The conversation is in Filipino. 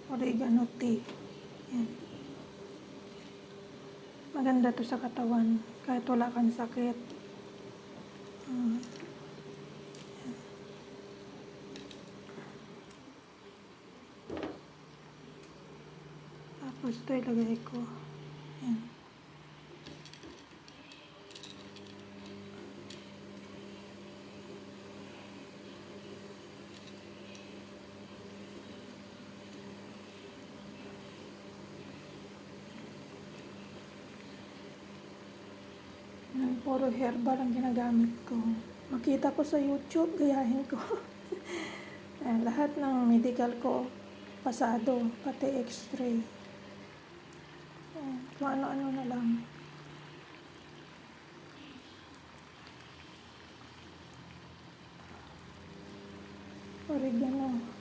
Oregano tea. Yan. Maganda to sa katawan kahit wala kang sakit. Tapos ito ilagay ko. Yan. Puro herbal ang ginagamit ko. Makita ko sa YouTube, gayahin ko. Lahat ng medical ko, pasado, pati x-ray. Kung ano-ano na lang. Oregano.